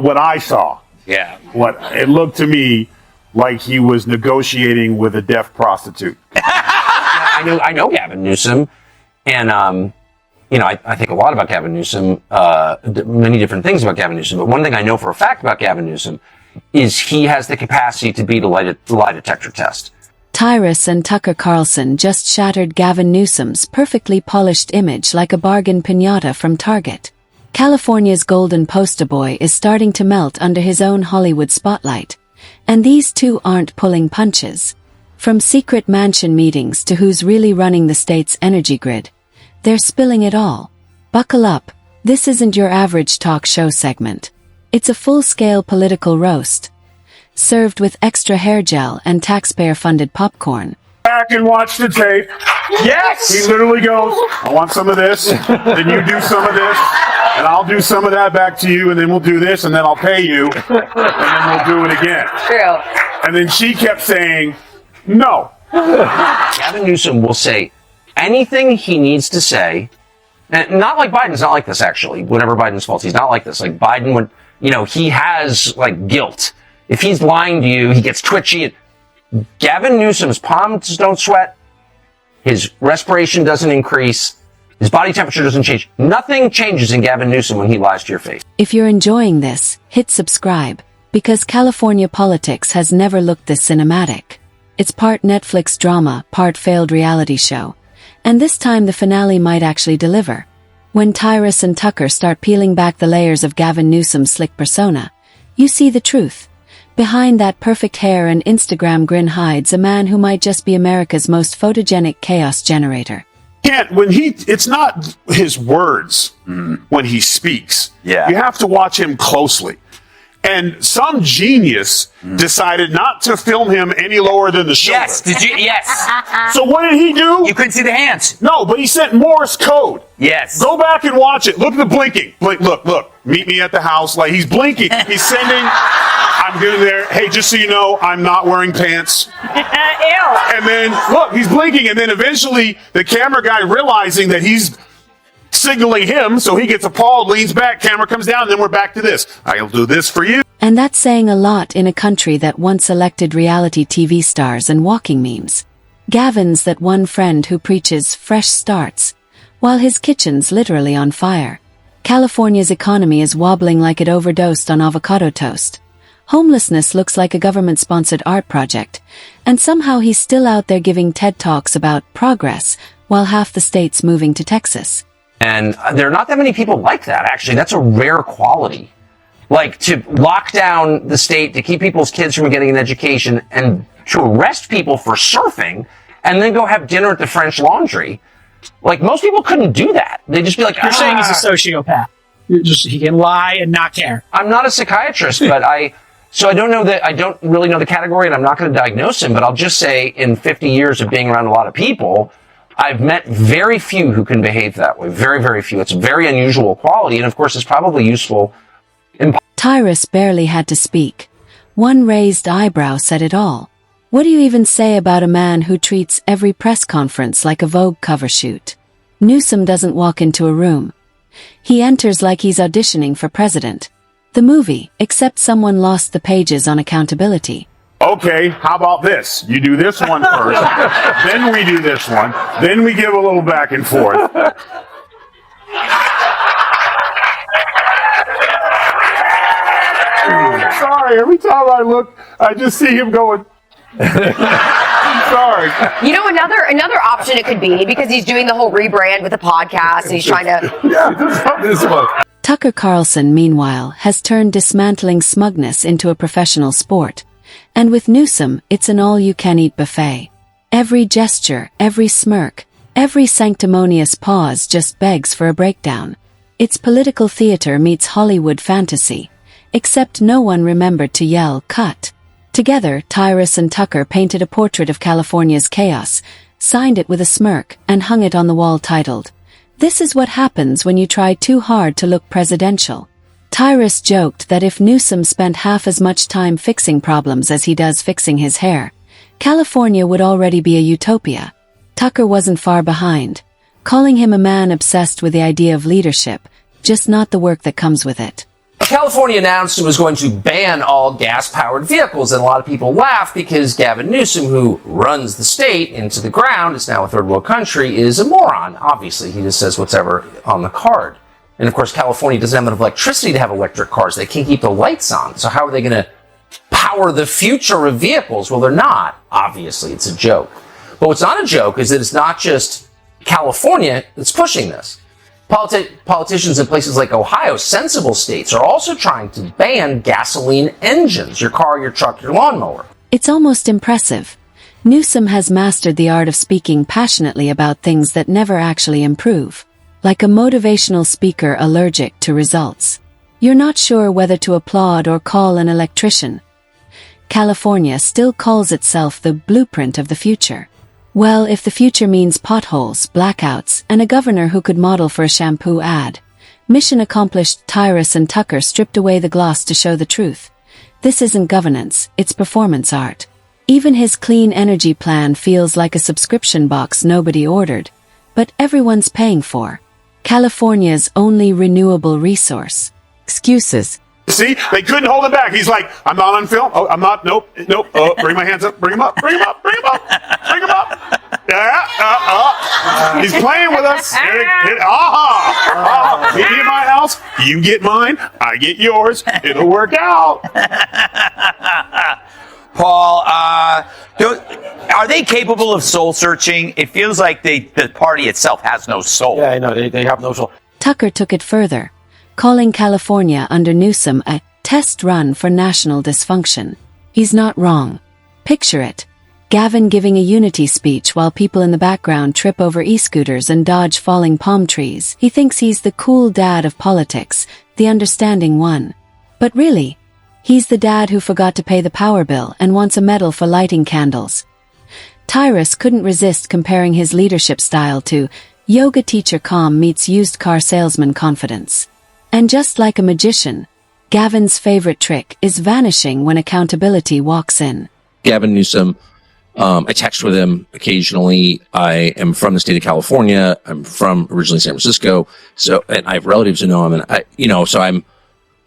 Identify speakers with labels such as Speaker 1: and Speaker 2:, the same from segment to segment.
Speaker 1: what I saw.
Speaker 2: Yeah.
Speaker 1: What it looked to me like he was negotiating with a deaf prostitute.
Speaker 2: I know Gavin Newsom, and I think a lot about Gavin Newsom, many different things about Gavin Newsom. But one thing I know for a fact about Gavin Newsom is he has the capacity to beat a lie detector test.
Speaker 3: Tyrus and Tucker Carlson just shattered Gavin Newsom's perfectly polished image like a bargain piñata from Target. California's golden poster boy is starting to melt under his own Hollywood spotlight. And these two aren't pulling punches. From secret mansion meetings to who's really running the state's energy grid, they're spilling it all. Buckle up, this isn't your average talk show segment. It's a full-scale political roast, served with extra hair gel and taxpayer-funded popcorn.
Speaker 1: Back and watch the tape.
Speaker 2: Yes!
Speaker 1: He literally goes, I want some of this, then you do some of this, and I'll do some of that back to you, and then we'll do this, and then I'll pay you, and then we'll do it again.
Speaker 4: True.
Speaker 1: And then she kept saying, no.
Speaker 2: Gavin Newsom will say anything he needs to say, and not like Biden's not like this, actually. Whenever Biden's fault, he's not like this. Like Biden would, he has, guilt. If he's lying to you, he gets twitchy. Gavin Newsom's palms don't sweat. His respiration doesn't increase. His body temperature doesn't change. Nothing changes in Gavin Newsom when he lies to your face.
Speaker 3: If you're enjoying this, hit subscribe, because California politics has never looked this cinematic. It's part Netflix drama, part failed reality show. And this time the finale might actually deliver. When Tyrus and Tucker start peeling back the layers of Gavin Newsom's slick persona, you see the truth. Behind that perfect hair and Instagram grin hides a man who might just be America's most photogenic chaos generator.
Speaker 1: It's not his words when he speaks.
Speaker 5: Yeah.
Speaker 1: You have to watch him closely. And some genius decided not to film him any lower than the shoulder.
Speaker 5: Yes, did you? Yes.
Speaker 1: So what did he do?
Speaker 5: You couldn't see the hands.
Speaker 1: No, but he sent Morse code.
Speaker 5: Yes.
Speaker 1: Go back and watch it. Look at the blinking. Blink, look. Meet me at the house. Like, he's blinking. He's sending, I'm getting there. Hey, just so you know, I'm not wearing pants.
Speaker 4: Ew.
Speaker 1: And then, look, he's blinking. And then eventually, the camera guy realizing that he's signaling him, so he gets appalled, leans back, camera comes down, and then we're back to this. I'll do this for you.
Speaker 3: And that's saying a lot in a country that once elected reality TV stars and walking memes. Gavin's that one friend who preaches fresh starts, while his kitchen's literally on fire. California's economy is wobbling like it overdosed on avocado toast. Homelessness looks like a government-sponsored art project, and somehow he's still out there giving TED Talks about progress, while half the state's moving to Texas.
Speaker 2: And there are not that many people like that, actually. That's a rare quality. Like, to lock down the state, to keep people's kids from getting an education, and to arrest people for surfing, and then go have dinner at the French Laundry. Like, most people couldn't do that. They'd just be like,
Speaker 6: You're saying he's a sociopath. He can lie and not care.
Speaker 2: I'm not a psychiatrist, but I don't really know the category, and I'm not going to diagnose him, but I'll just say in 50 years of being around a lot of people, I've met very few who can behave that way. Very, very few. It's a very unusual quality, and of course it's probably useful in...
Speaker 3: Tyrus barely had to speak. One raised eyebrow said it all. What do you even say about a man who treats every press conference like a Vogue cover shoot? Newsom doesn't walk into a room. He enters like he's auditioning for president. The movie, except someone lost the pages on accountability.
Speaker 1: Okay, how about this? You do this one first, then we do this one, then we give a little back and forth. Sorry, every time I look, I just see him going. Sorry.
Speaker 4: You know, another option it could be, because he's doing the whole rebrand with the podcast, and he's trying to...
Speaker 1: Yeah, this one.
Speaker 3: Tucker Carlson, meanwhile, has turned dismantling smugness into a professional sport. And with Newsom, it's an all-you-can-eat buffet. Every gesture, every smirk, every sanctimonious pause just begs for a breakdown. It's political theater meets Hollywood fantasy. Except no one remembered to yell, cut. Together, Tyrus and Tucker painted a portrait of California's chaos, signed it with a smirk, and hung it on the wall titled, "This is what happens when you try too hard to look presidential." Tyrus joked that if Newsom spent half as much time fixing problems as he does fixing his hair, California would already be a utopia. Tucker wasn't far behind, calling him a man obsessed with the idea of leadership, just not the work that comes with it.
Speaker 2: California announced it was going to ban all gas-powered vehicles, and a lot of people laugh because Gavin Newsom, who runs the state into the ground, is now a third world country, is a moron. Obviously, he just says whatever on the card. And of course, California doesn't have enough electricity to have electric cars. They can't keep the lights on. So how are they going to power the future of vehicles? Well, they're not. Obviously, it's a joke. But what's not a joke is that it's not just California that's pushing this. Politicians in places like Ohio, sensible states, are also trying to ban gasoline engines, your car, your truck, your lawnmower.
Speaker 3: It's almost impressive. Newsom has mastered the art of speaking passionately about things that never actually improve, like a motivational speaker allergic to results. You're not sure whether to applaud or call an electrician. California still calls itself the blueprint of the future. Well, if the future means potholes, blackouts, and a governor who could model for a shampoo ad, mission accomplished. Tyrus and Tucker stripped away the gloss to show the truth. This isn't governance, it's performance art. Even his clean energy plan feels like a subscription box nobody ordered, but everyone's paying for. California's only renewable resource. Excuses.
Speaker 1: See, they couldn't hold him back. He's like, I'm not on film. Oh, I'm not. Nope. Oh, bring my hands up. Bring him up. Bring him up. Bring him up. Bring him up. He's playing with us. Meet me in my house. You get mine. I get yours. It'll work out.
Speaker 5: Paul, are they capable of soul searching? It feels like the party itself has no soul.
Speaker 7: Yeah, I know. They have no soul.
Speaker 3: Tucker took it further, calling California under Newsom a test run for national dysfunction. He's not wrong. Picture it. Gavin giving a unity speech while people in the background trip over e-scooters and dodge falling palm trees. He thinks he's the cool dad of politics, the understanding one. But really, he's the dad who forgot to pay the power bill and wants a medal for lighting candles. Tyrus couldn't resist comparing his leadership style to yoga teacher calm meets used car salesman confidence. And just like a magician, Gavin's favorite trick is vanishing when accountability walks in.
Speaker 8: Gavin Newsom, I text with him occasionally. I am from the state of California. I'm from originally San Francisco. And I have relatives who know him. And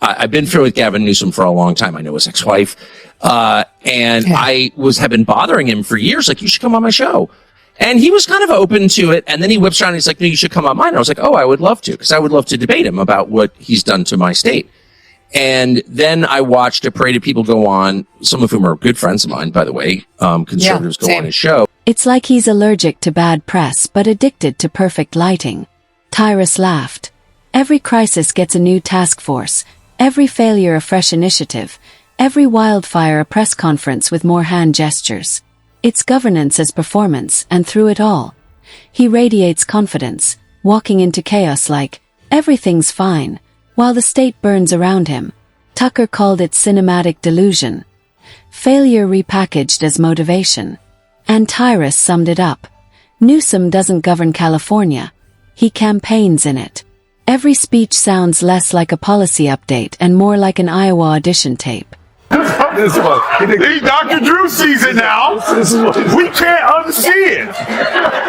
Speaker 8: I've been friends with Gavin Newsom for a long time. I know his ex-wife. I have been bothering him for years. Like, you should come on my show. And he was kind of open to it. And then he whips around and he's like, no, you should come on mine. And I was like, oh, I would love to, because I would love to debate him about what he's done to my state. And then I watched a parade of people go on, some of whom are good friends of mine, by the way. Conservatives go on his show.
Speaker 3: It's like he's allergic to bad press, but addicted to perfect lighting. Tyrus laughed. Every crisis gets a new task force. Every failure a fresh initiative. Every wildfire a press conference with more hand gestures. It's governance as performance, and through it all, he radiates confidence, walking into chaos like, everything's fine, while the state burns around him. Tucker called it cinematic delusion. Failure repackaged as motivation. And Tyrus summed it up. Newsom doesn't govern California. He campaigns in it. Every speech sounds less like a policy update and more like an Iowa audition tape.
Speaker 1: This one. Dr. Drew sees it now. We can't unsee it.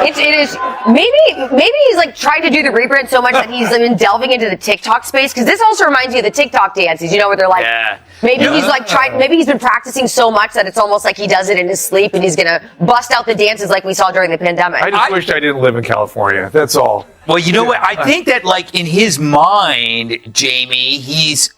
Speaker 4: It is maybe he's like trying to do the rebrand so much that he's been delving into the TikTok space, because this also reminds me of the TikTok dances, where they're like, maybe he's been practicing so much that it's almost like he does it in his sleep, and he's gonna bust out the dances like we saw during the pandemic.
Speaker 7: I just wished I didn't live in California. That's all.
Speaker 5: Well, you know what? I think that, like, in his mind, Jamie, he's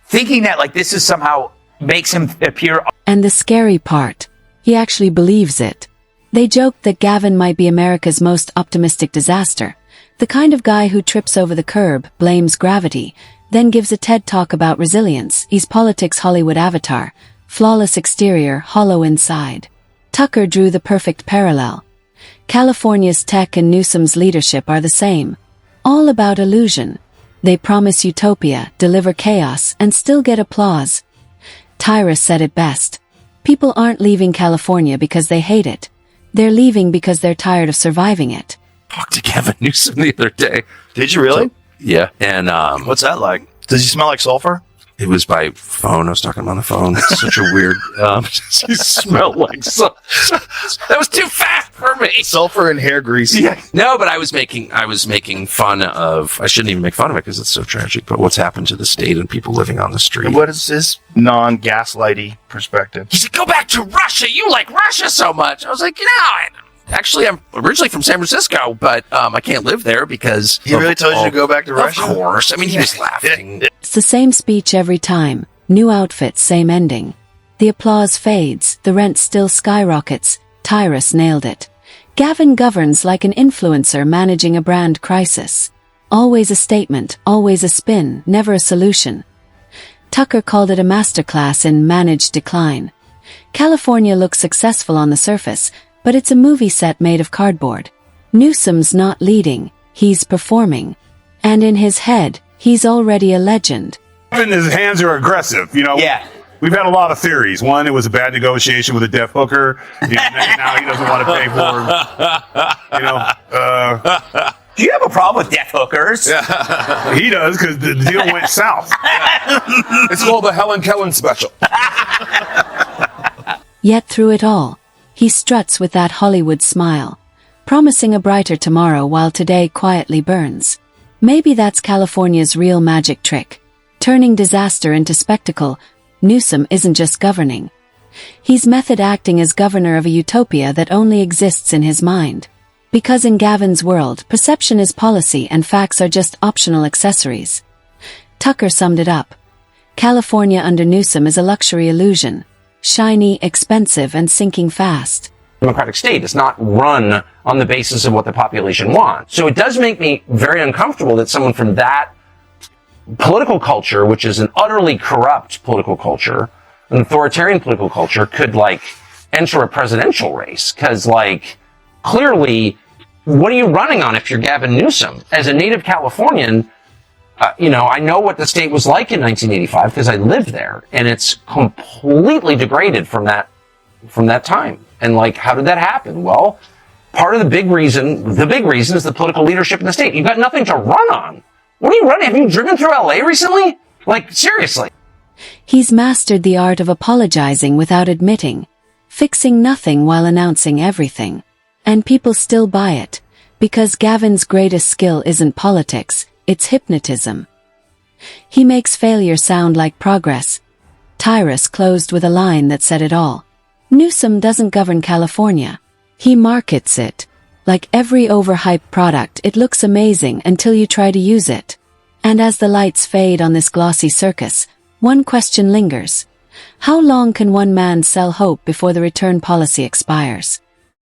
Speaker 5: thinking that, like, this is somehow makes him appear.
Speaker 3: And the scary part, he actually believes it. They joked that Gavin might be America's most optimistic disaster, the kind of guy who trips over the curb, blames gravity, then gives a TED talk about resilience. He's politics' Hollywood avatar, flawless exterior, hollow inside. Tucker drew the perfect parallel. California's tech and Newsom's leadership are the same. All about illusion. They promise utopia, deliver chaos, and still get applause. Tyrus said it best. People aren't leaving California because they hate it. They're leaving because they're tired of surviving it.
Speaker 8: Talked to Gavin Newsom the other day.
Speaker 9: Did you really?
Speaker 8: Yeah. And
Speaker 9: what's that like? Does he smell like sulfur?
Speaker 8: It was by phone. I was talking on the phone. It's such a weird.
Speaker 1: You smell like so.
Speaker 8: That was too fast for me.
Speaker 9: Sulfur and hair grease.
Speaker 8: Yeah. No, but I was making fun of. I shouldn't even make fun of it because it's so tragic. But what's happened to the state and people living on the street?
Speaker 9: And what is his non-gaslighty perspective?
Speaker 8: He said, "Go back to Russia. You like Russia so much." I was like, actually, I'm originally from San Francisco, but I can't live there because
Speaker 9: He really told you to go back to Russia?
Speaker 8: Of course. I mean, he was laughing.
Speaker 3: It's the same speech every time. New outfits, same ending. The applause fades, the rent still skyrockets. Tyrus nailed it. Gavin governs like an influencer managing a brand crisis. Always a statement, always a spin, never a solution. Tucker called it a masterclass in managed decline. California looks successful on the surface, but it's a movie set made of cardboard. Newsom's not leading, he's performing. And in his head, he's already a legend.
Speaker 1: His hands are aggressive,
Speaker 5: Yeah.
Speaker 1: We've had a lot of theories. One, it was a bad negotiation with a deaf hooker. Now he doesn't want to pay for,
Speaker 5: Do you have a problem with deaf hookers?
Speaker 1: he does because the deal went south.
Speaker 7: It's called the Helen Kellen special.
Speaker 3: Yet through it all, he struts with that Hollywood smile, promising a brighter tomorrow while today quietly burns. Maybe that's California's real magic trick, turning disaster into spectacle. Newsom isn't just governing. He's method acting as governor of a utopia that only exists in his mind. Because in Gavin's world, perception is policy and facts are just optional accessories. Tucker summed it up. California under Newsom is a luxury illusion. Shiny, expensive, and sinking fast.
Speaker 2: Democratic state. It's not run on the basis of what the population wants. So it does make me very uncomfortable that someone from that political culture, which is an utterly corrupt political culture, an authoritarian political culture, could enter a presidential race. Cause clearly, what are you running on if you're Gavin Newsom? As a native Californian, I know what the state was like in 1985 because I lived there, and it's completely degraded from that time. And how did that happen? Well, part of the big reason is the political leadership in the state. You've got nothing to run on. What are you running? Have you driven through LA recently? Seriously.
Speaker 3: He's mastered the art of apologizing without admitting, fixing nothing while announcing everything. And people still buy it, because Gavin's greatest skill isn't politics, it's hypnotism. He makes failure sound like progress. Tyrus closed with a line that said it all. Newsom doesn't govern California. He markets it. Like every overhyped product, it looks amazing until you try to use it. And as the lights fade on this glossy circus, one question lingers. How long can one man sell hope before the return policy expires?